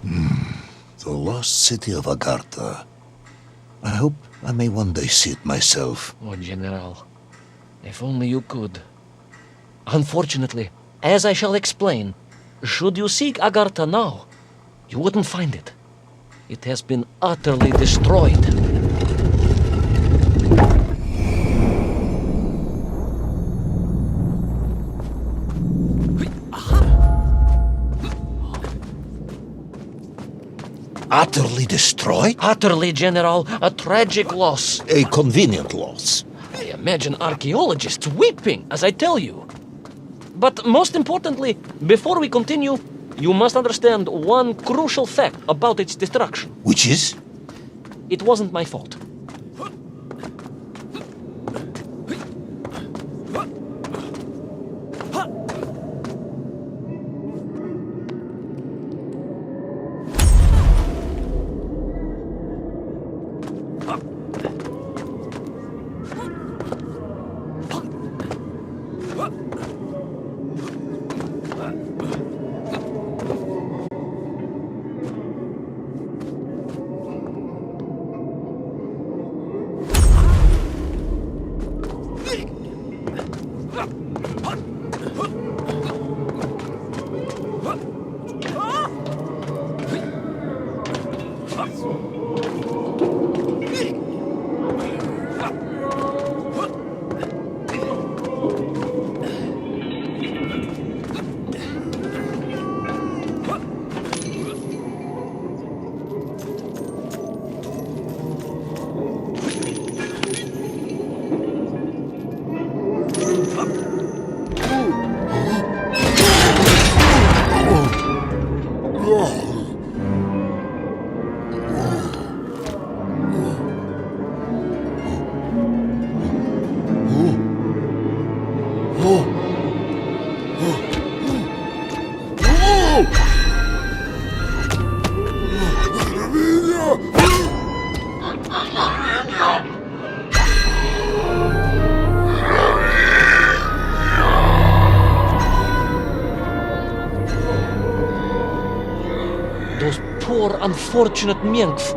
The lost city of Agartha. I hope I may one day see it myself. Oh, General. If only you could. Unfortunately, as I shall explain, should you seek Agartha now, you wouldn't find it. It has been utterly destroyed. Utterly destroyed? Utterly, General. A tragic loss. A convenient loss. I imagine archaeologists weeping as I tell you. But most importantly, before we continue, you must understand one crucial fact about its destruction. Which is? It wasn't my fault. Those poor unfortunate Miengf,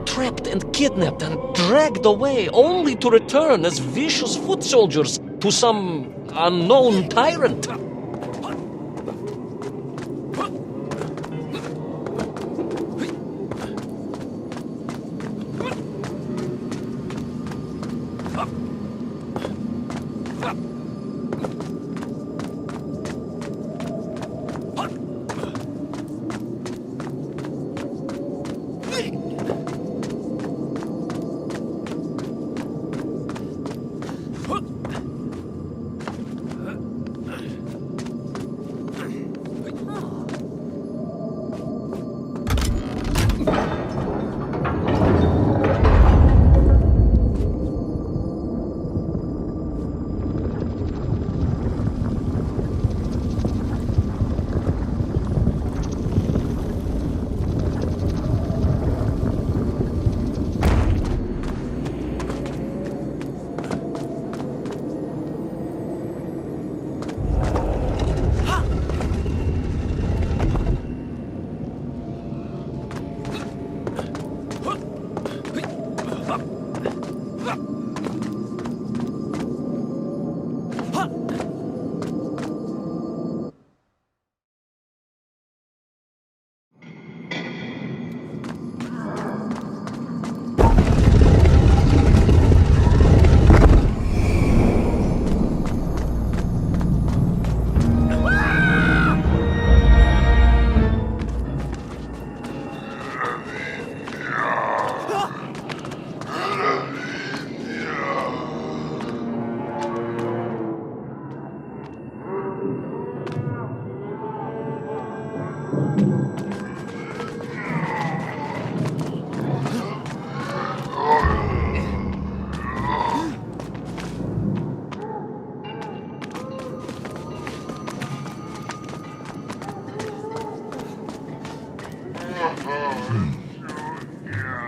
trapped and kidnapped and dragged away only to return as vicious foot soldiers to some unknown tyrant.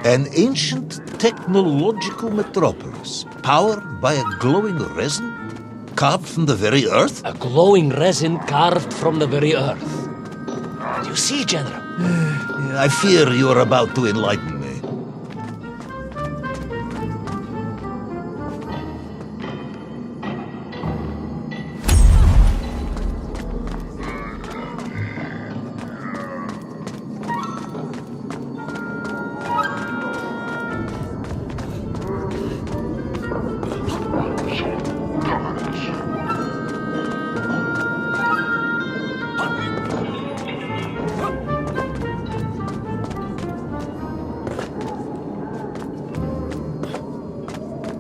An ancient technological metropolis, powered by a glowing resin carved from the very earth? A glowing resin carved from the very earth. You see, General, I fear you are about to enlighten me.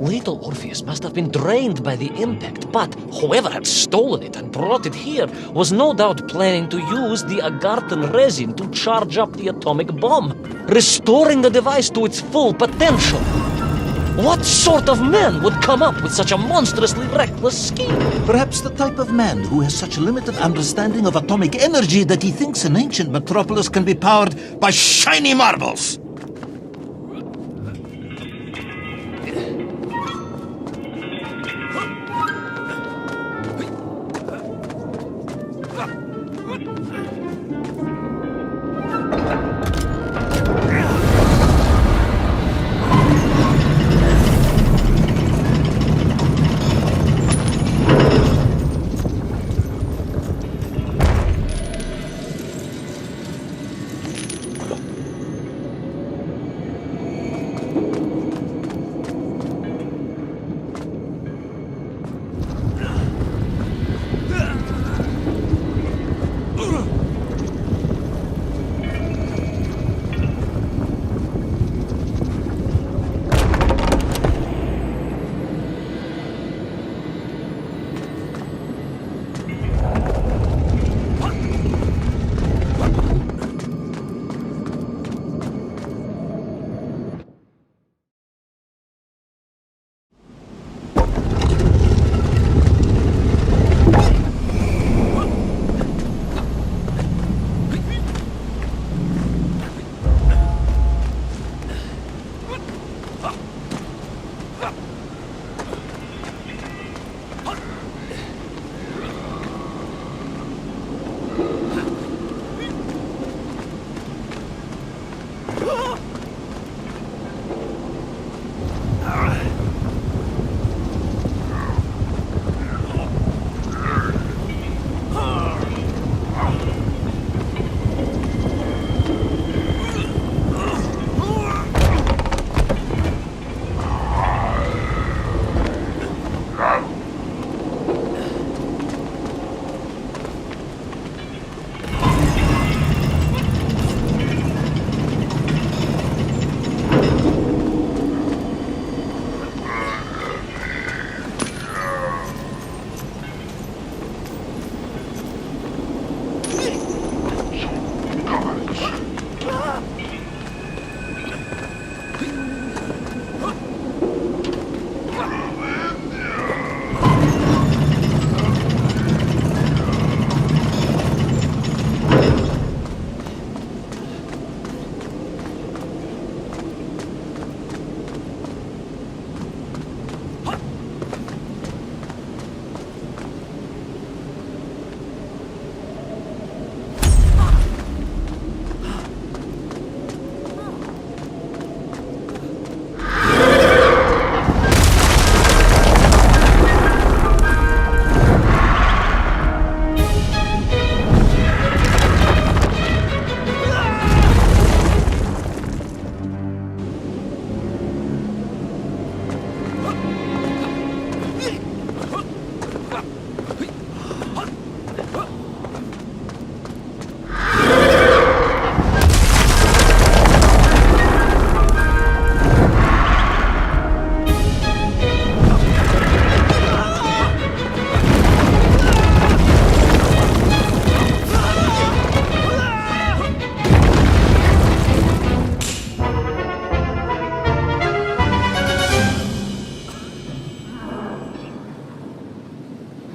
Little Orpheus must have been drained by the impact, but whoever had stolen it and brought it here was no doubt planning to use the agarthan resin to charge up the atomic bomb, restoring the device to its full potential. What sort of man would come up with such a monstrously reckless scheme? Perhaps the type of man who has such limited understanding of atomic energy that he thinks an ancient metropolis can be powered by shiny marbles.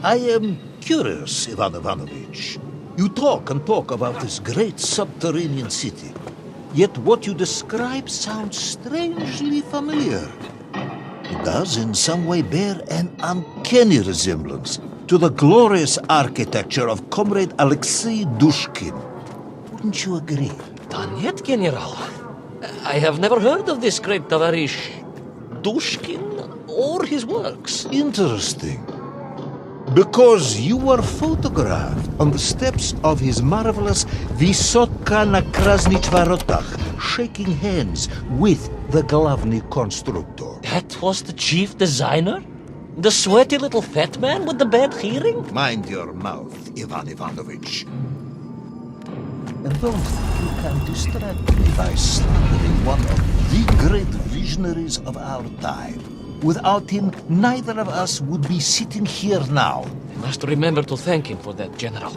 I am curious, Ivan Ivanovich. You talk and talk about this great subterranean city. Yet what you describe sounds strangely familiar. It does in some way bear an uncanny resemblance to the glorious architecture of Comrade Alexei Dushkin. Wouldn't you agree? done yet, General. I have never heard of this great Tavarish Dushkin or his works. Interesting. Because you were photographed on the steps of his marvelous Vysotka na Krasnich Varotach, shaking hands with the Glavny Constructor. That was the chief designer? The sweaty little fat man with the bad hearing? Mind your mouth, Ivan Ivanovich. And don't think you can distract me by slandering one of the great visionaries of our time. Without him, neither of us would be sitting here now. I must remember to thank him for that, General.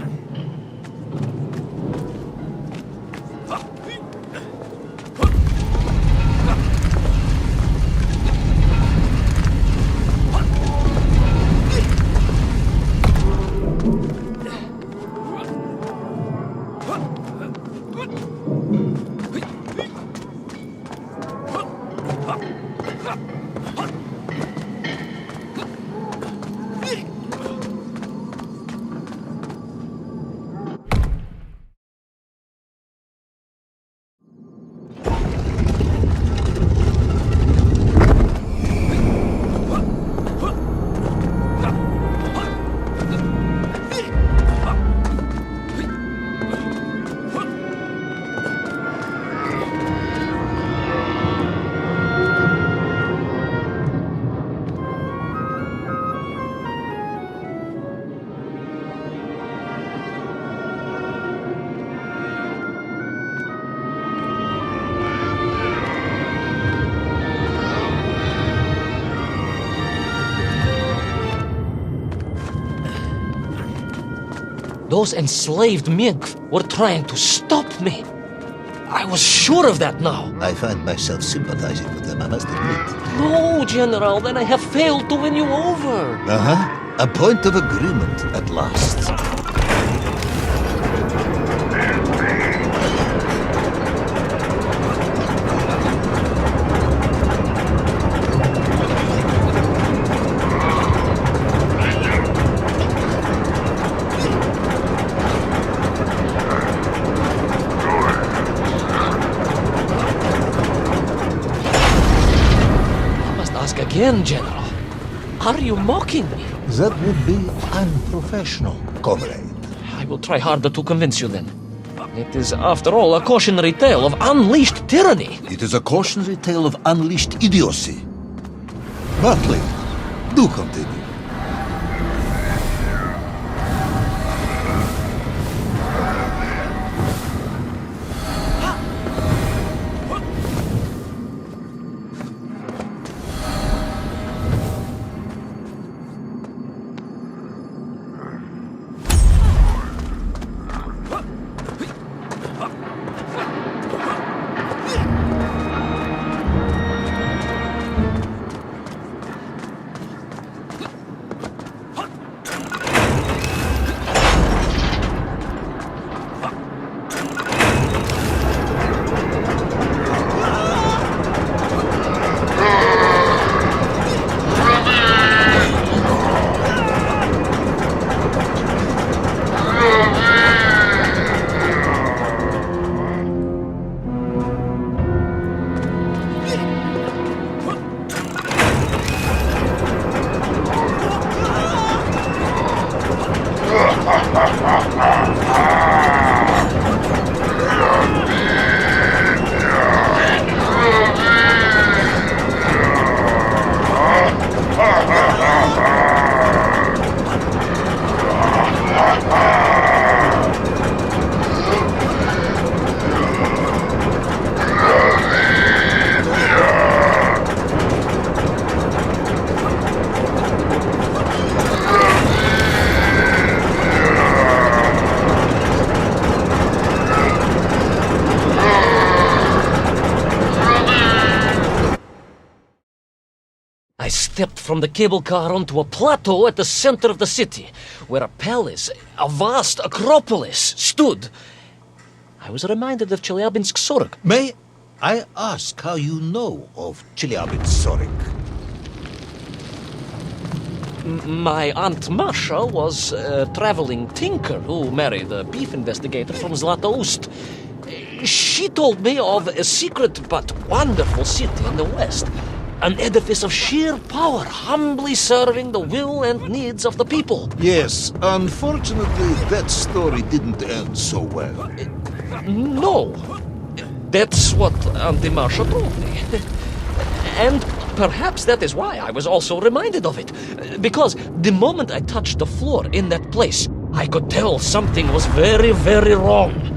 Those enslaved Mink were trying to stop me. I was sure of that now. I find myself sympathizing with them, I must admit. No, General, then I have failed to win you over. Uh-huh. A point of agreement at last. Again, General. Are you mocking me? That would be unprofessional, comrade. I will try harder to convince you then. It is, after all, a cautionary tale of unleashed tyranny. It is a cautionary tale of unleashed idiocy. Bartley, do continue. I stepped from the cable car onto a plateau at the center of the city, where a palace, a vast acropolis, stood. I was reminded of Chelyabinsk Sorok. May I ask how you know of Chelyabinsk Sorok? My Aunt Masha was a traveling tinker who married a beef investigator from Zlatoust. She told me of a secret but wonderful city in the west. An edifice of sheer power, humbly serving the will and needs of the people. Yes, unfortunately, that story didn't end so well. No. That's what Auntie Marcia told me. And perhaps that is why I was also reminded of it. Because the moment I touched the floor in that place, I could tell something was very, very wrong.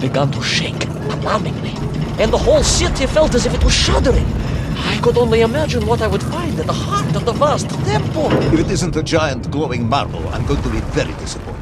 Began to shake alarmingly, and the whole city felt as if it was shuddering. I could only imagine what I would find at the heart of the vast temple. If it isn't a giant glowing marble, I'm going to be very disappointed.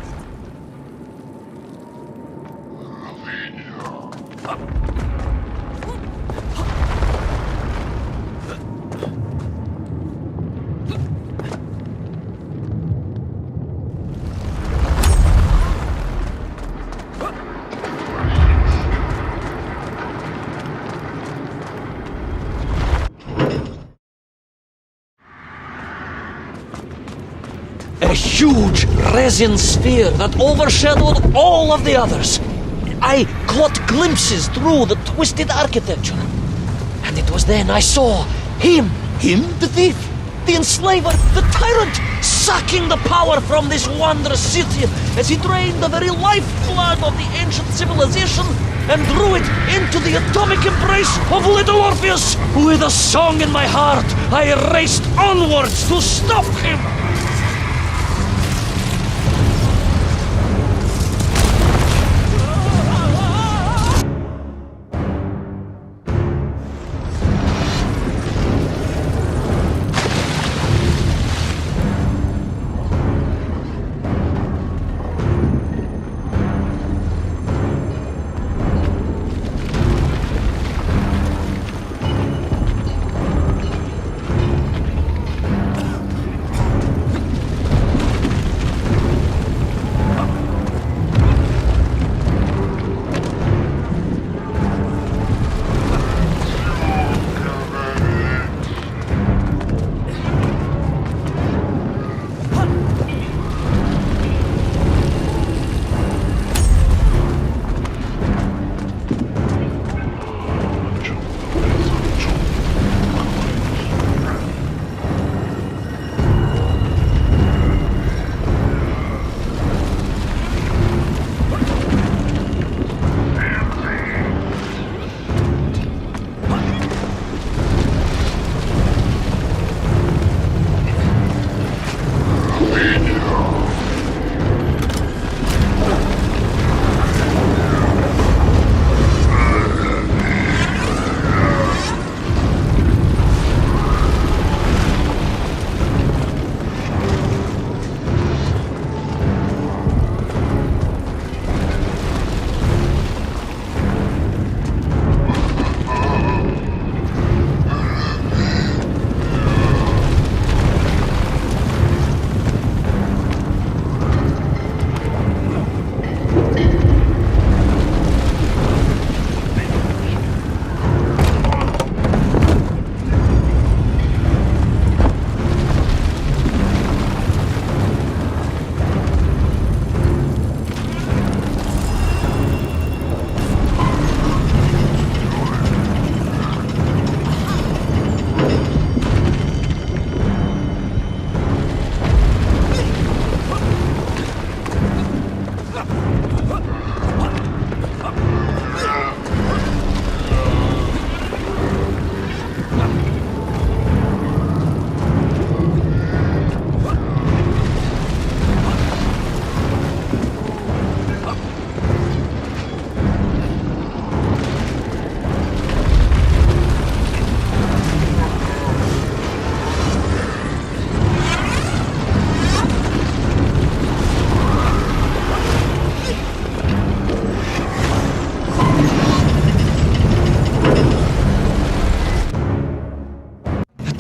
A huge resin sphere that overshadowed all of the others. I caught glimpses through the twisted architecture. And it was then I saw him. Him? The thief, the enslaver, the tyrant, sucking the power from this wondrous city as he drained the very lifeblood of the ancient civilization and drew it into the atomic embrace of little Orpheus. With a song in my heart, I raced onwards to stop him.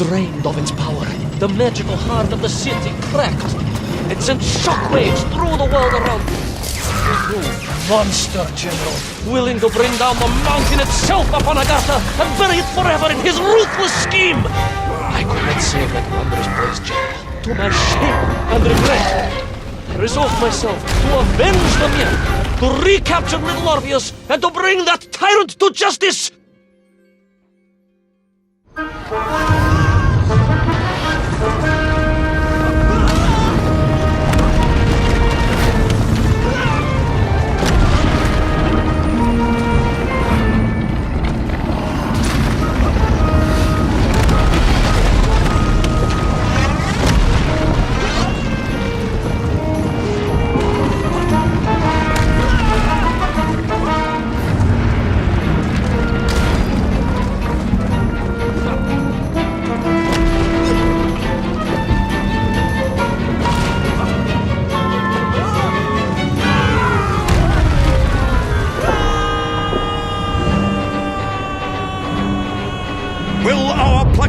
Drained of its power, the magical heart of the city cracked. It sent shockwaves through the world around me. You monster, General, willing to bring down the mountain itself upon Agartha and bury it forever in his ruthless scheme. I could not save that wondrous place, General. To my shame and regret, I resolved myself to avenge the men, to recapture little Orpheus, and to bring that tyrant to justice.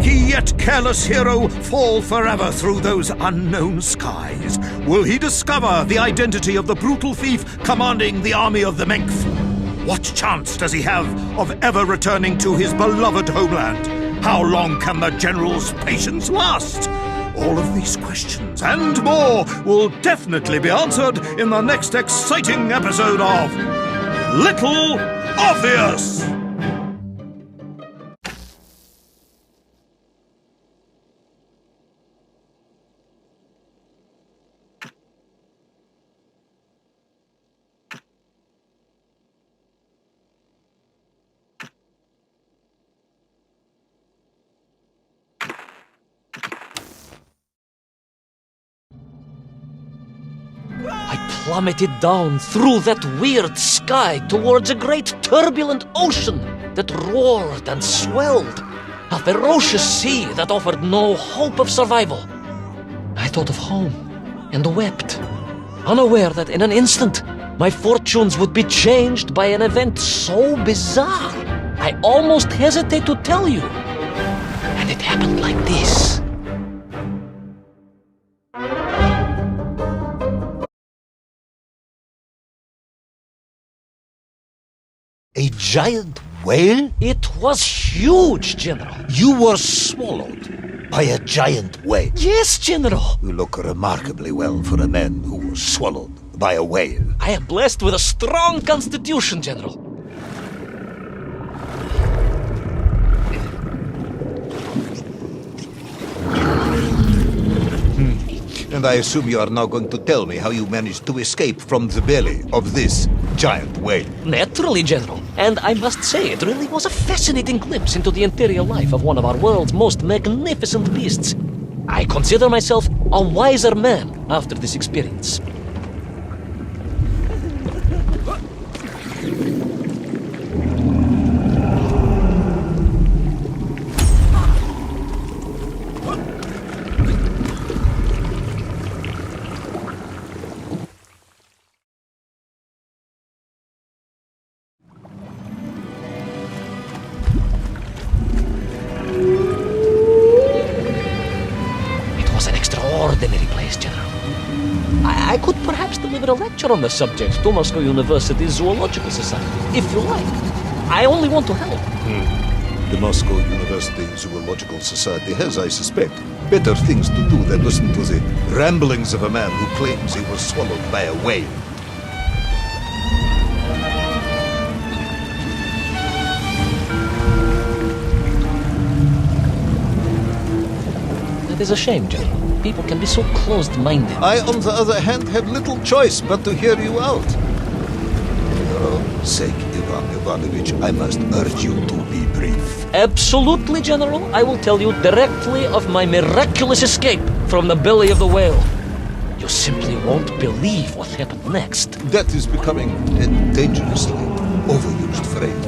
Yet careless hero fall forever through those unknown skies? Will he discover the identity of the brutal thief commanding the army of the Menkth? What chance does he have of ever returning to his beloved homeland? How long can the general's patience last? All of these questions and more will definitely be answered in the next exciting episode of Little Orpheus! Plummeted down through that weird sky towards a great turbulent ocean that roared and swelled, a ferocious sea that offered no hope of survival. I thought of home and wept, unaware that in an instant my fortunes would be changed by an event so bizarre I almost hesitate to tell you. And it happened like this. A giant whale? It was huge, General. You were swallowed by a giant whale. Yes, General. You look remarkably well for a man who was swallowed by a whale. I am blessed with a strong constitution, General. And I assume you are now going to tell me how you managed to escape from the belly of this giant whale. Naturally, General. And I must say, it really was a fascinating glimpse into the interior life of one of our world's most magnificent beasts. I consider myself a wiser man after this experience. I could perhaps deliver a lecture on the subject to Moscow University's Zoological Society, if you like. I only want to help. The Moscow University Zoological Society has, I suspect, better things to do than listen to the ramblings of a man who claims he was swallowed by a whale. That is a shame, General. People can be so closed-minded. I, on the other hand, have little choice but to hear you out. For your own sake, Ivan Ivanovich, I must urge you to be brief. Absolutely, General. I will tell you directly of my miraculous escape from the belly of the whale. You simply won't believe what happened next. That is becoming a dangerously overused phrase.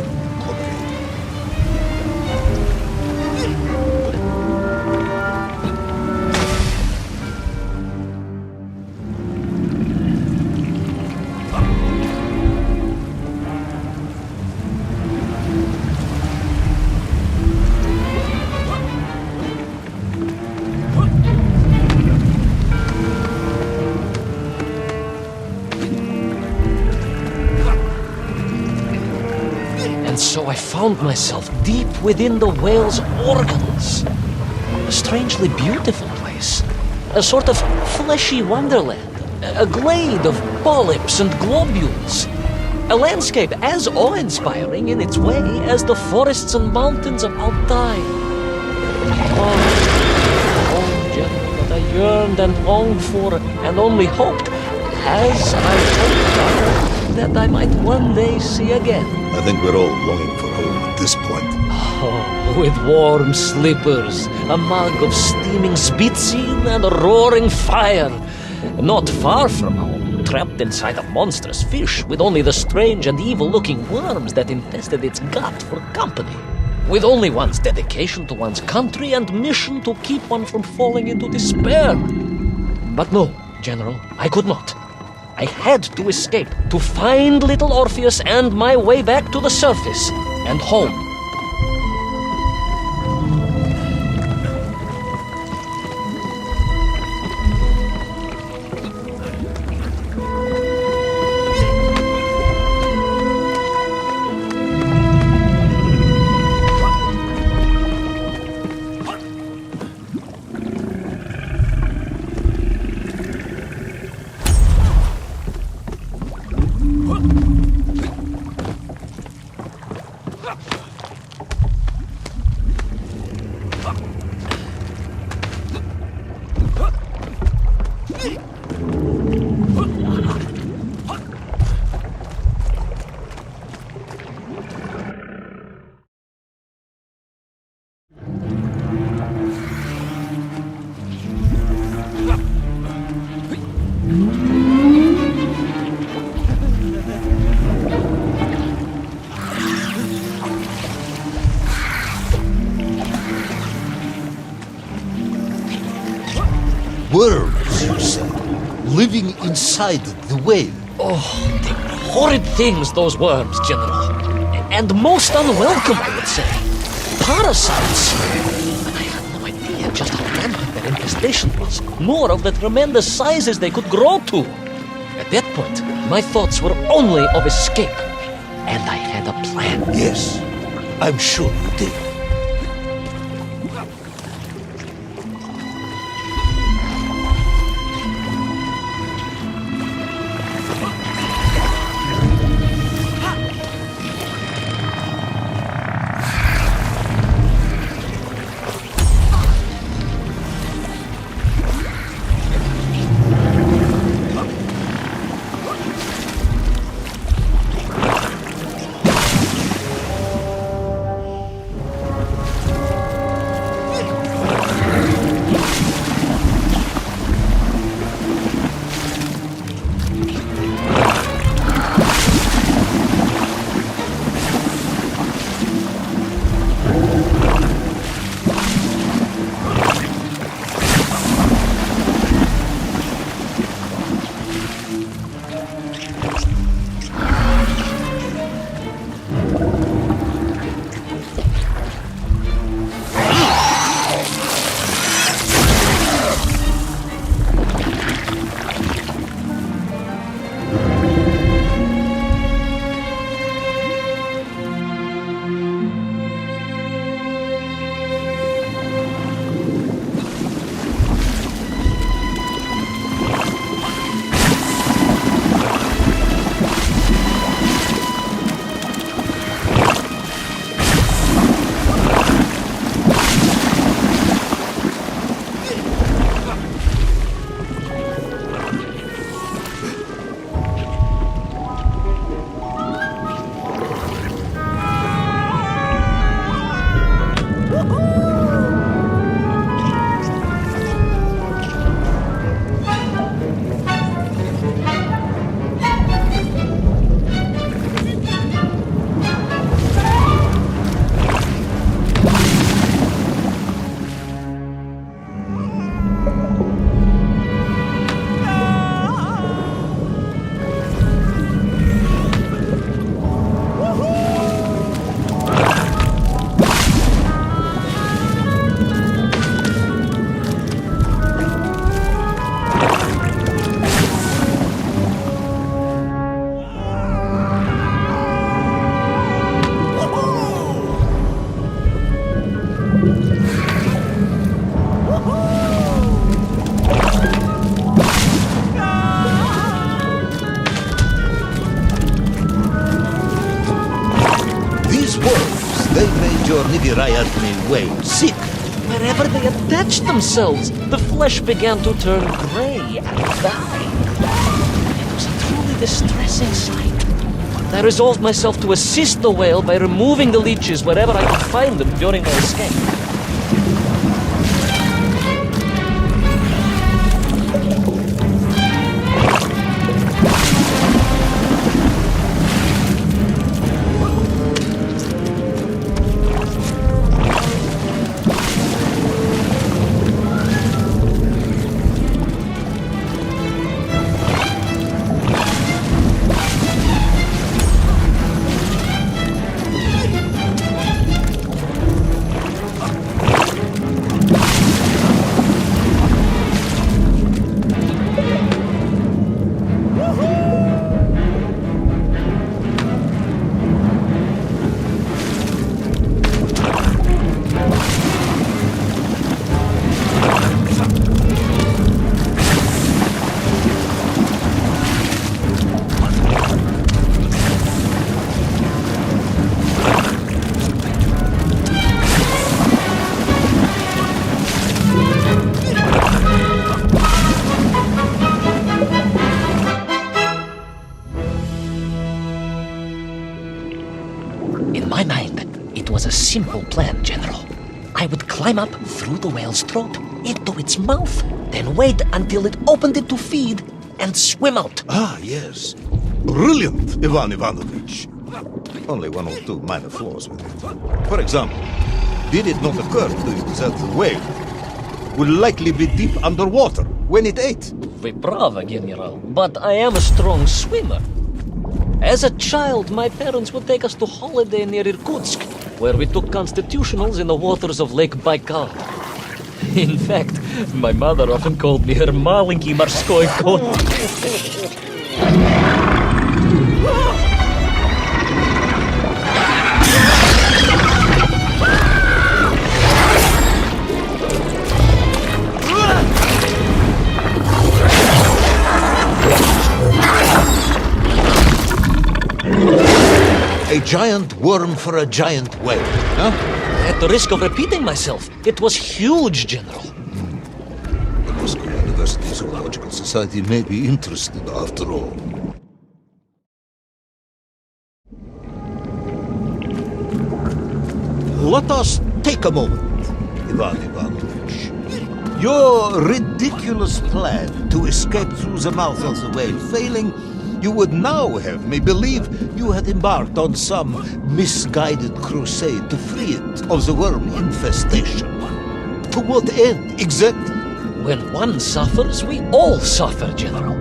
so I found myself deep within the whale's organs. A strangely beautiful place. A sort of fleshy wonderland. A glade of polyps and globules. A landscape as awe-inspiring in its way as the forests and mountains of Altai. Oh, home, General, that I yearned and longed for, and only hoped, as I hoped, that I might one day see again. I think we're all longing for home at this point. Oh, with warm slippers, a mug of steaming spitzin, and a roaring fire. Not far from home, trapped inside a monstrous fish with only the strange and evil-looking worms that infested its gut for company. With only one's dedication to one's country and mission to keep one from falling into despair. But no, General, I could not. I had to escape, to find little Orpheus and my way back to the surface and home. Worms, you said, living inside the whale. Oh, they were horrid things, those worms, General. And most unwelcome, I would say. Parasites. And I had no idea just how rampant their infestation was, nor of the tremendous sizes they could grow to. At that point, my thoughts were only of escape. And I had a plan. Yes, I'm sure you did. your Nivirayatni whale sick? Wherever they attached themselves, the flesh began to turn gray and die. It was a truly distressing sight. I resolved myself to assist the whale by removing the leeches wherever I could find them during my escape. In my mind, it was a simple plan, General. I would climb up through the whale's throat, into its mouth, then wait until it opened it to feed, and swim out. Ah, yes. Brilliant, Ivan Ivanovich. Only one or two minor flaws with it. For example, did it not occur to you that the whale would likely be deep underwater when it ate? Вы правы, General, but I am a strong swimmer. As a child, my parents would take us to holiday near Irkutsk, where we took constitutionals in the waters of Lake Baikal. In fact, my mother often called me her маленький морской кот. A giant worm for a giant whale, huh? At the risk of repeating myself, it was huge, General. The Moscow University Zoological Society may be interested after all. Let us take a moment, Ivan Ivanovich. Your ridiculous plan to escape through the mouth of the whale failing, you would now have me believe you had embarked on some misguided crusade to free it of the worm infestation. To what end, exactly? When one suffers, we all suffer, General.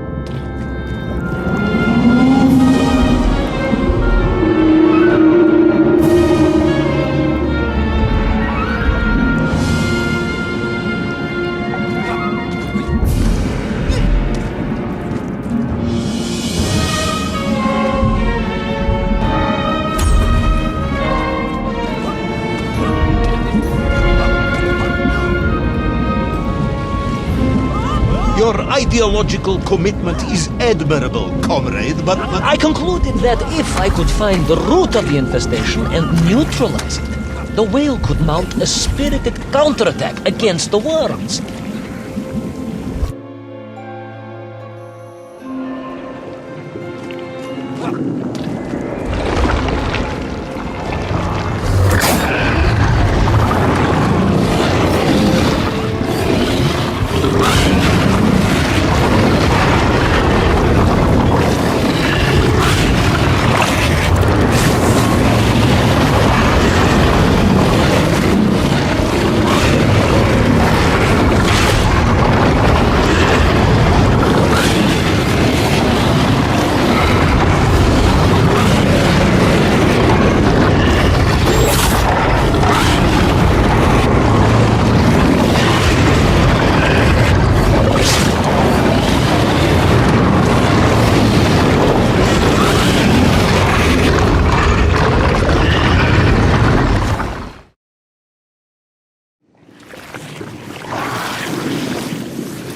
Your ideological commitment is admirable, comrade, but... I concluded that if I could find the root of the infestation and neutralize it, the whale could mount a spirited counterattack against the worms.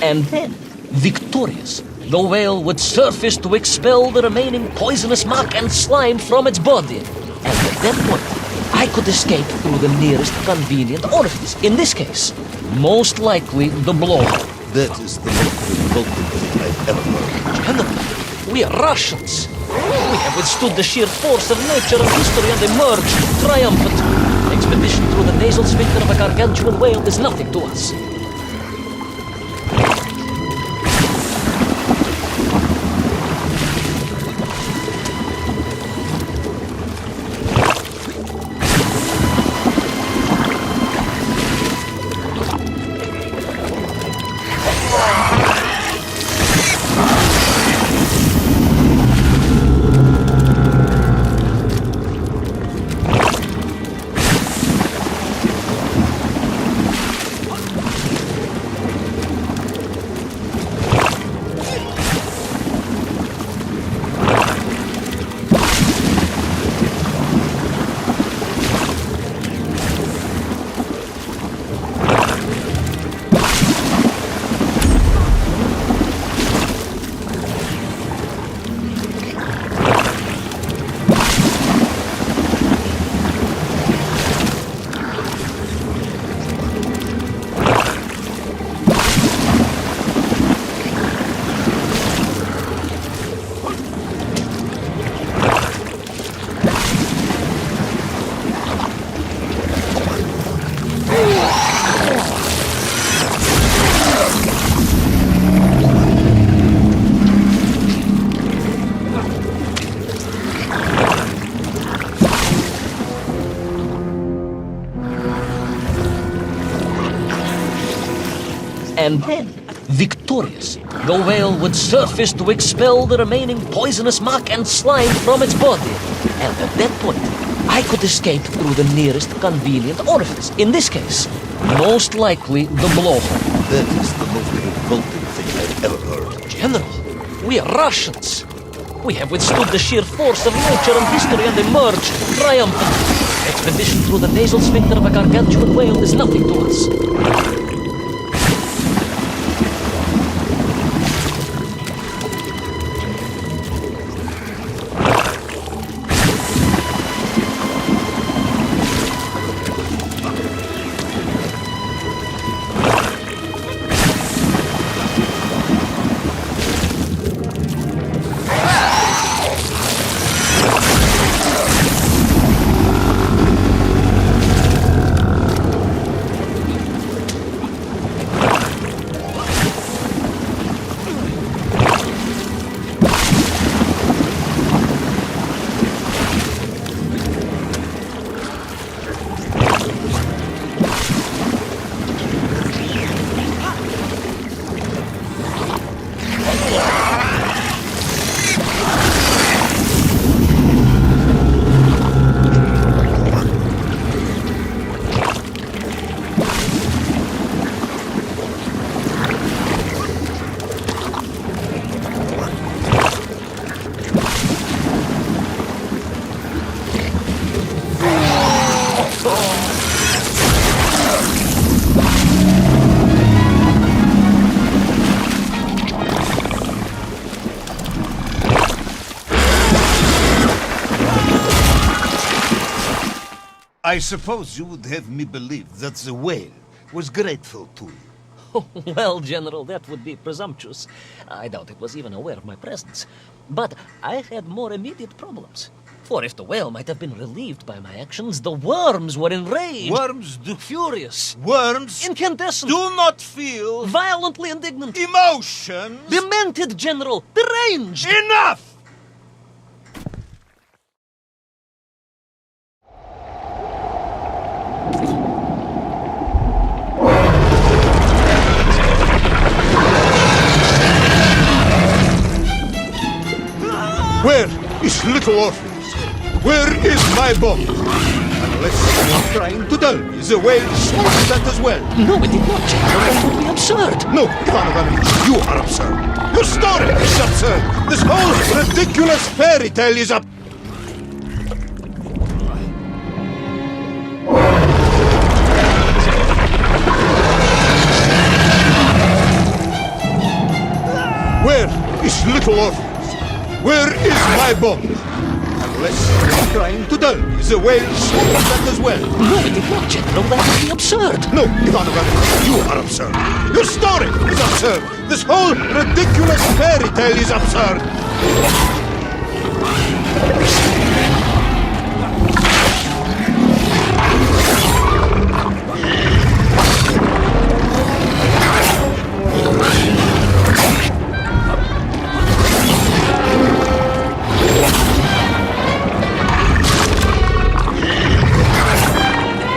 And then, victorious, the whale would surface to expel the remaining poisonous muck and slime from its body. And at that point, I could escape through the nearest convenient orifice. In this case, most likely the blowhole. That is the most revolting thing I've ever heard. General, we are Russians. We have withstood the sheer force of nature and history and emerged triumphant. Expedition through the nasal sphincter of a gargantuan whale is nothing to us. And then, victorious, the whale would surface to expel the remaining poisonous muck and slime from its body. And at that point, I could escape through the nearest convenient orifice. In this case, most likely the blowhole. That is the most revolting thing I've ever heard. General, we are Russians. We have withstood the sheer force of nature and history and emerged triumphant. Expedition through the nasal sphincter of a gargantuan whale is nothing to us. I suppose you would have me believe that the whale was grateful to you. Well, General, that would be presumptuous. I doubt it was even aware of my presence. But I had more immediate problems. For if the whale might have been relieved by my actions, the worms were enraged. Worms do... Furious. Worms Incandescent. do not feel... Violently indignant. emotions. Demented, General. Deranged. Enough! Where is little Orpheus? Where is my bomb? Unless you are trying to tell me the whale smoked that as well. No, it did not, General. That would be absurd. No, Ivan Ivanovich, you are absurd. Your story is absurd. This whole ridiculous fairy tale is absurd. Where is little Orpheus? Where is my bomb? unless you're trying to tell me the whale swallowed that as well. No, it did not, General. That would be absurd. No, Ivan Ivanovich, you are absurd. Your story is absurd. This whole ridiculous fairy tale is absurd.